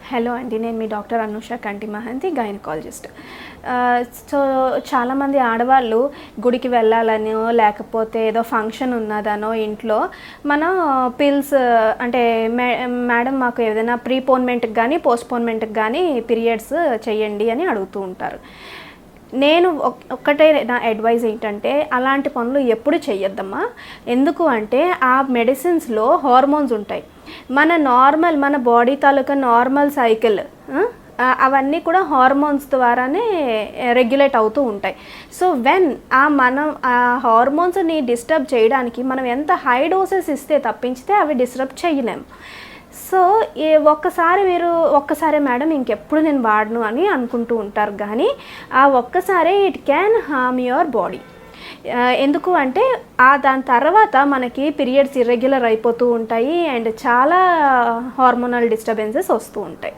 Hello అండి, నేను మీ doctor Anusha కంటి మహంతి, గైనకాలజిస్ట్. సో చాలామంది ఆడవాళ్ళు గుడికి వెళ్ళాలనో లేకపోతే ఏదో ఫంక్షన్ ఉన్నదనో ఇంట్లో మనం పిల్స్ అంటే మేడం మాకు ఏదైనా ప్రీపోన్మెంట్కి కానీ పోస్ట్పోన్మెంట్కి కానీ పీరియడ్స్ చేయండి అని అడుగుతూ ఉంటారు. నేను ఒక్కటే నా అడ్వైజ్ ఏంటంటే అలాంటి పనులు ఎప్పుడు చెయ్యొద్దమ్మా. ఎందుకు అంటే ఆ మెడిసిన్స్లో హార్మోన్స్ ఉంటాయి. మన బాడీ తాలూకా నార్మల్ సైకిల్ అవన్నీ కూడా హార్మోన్స్ ద్వారానే రెగ్యులేట్ అవుతూ ఉంటాయి. సో మనం ఆ హార్మోన్స్ని డిస్టర్బ్ చేయడానికి మనం ఎంత హై డోసెస్ ఇస్తే తప్పించితే అవి డిస్టర్బ్ చేయలేము. సో ఒక్కసారి మేడం ఇంకెప్పుడు నేను వాడను అని అనుకుంటూ ఉంటారు, కానీ ఆ ఒక్కసారి it can harm your body. ఎందుకు అంటే దాని తర్వాత మనకి పీరియడ్స్ ఇర్రెగ్యులర్ అయిపోతూ ఉంటాయి అండ్ చాలా హార్మోనల్ డిస్టర్బెన్సెస్ వస్తూ ఉంటాయి.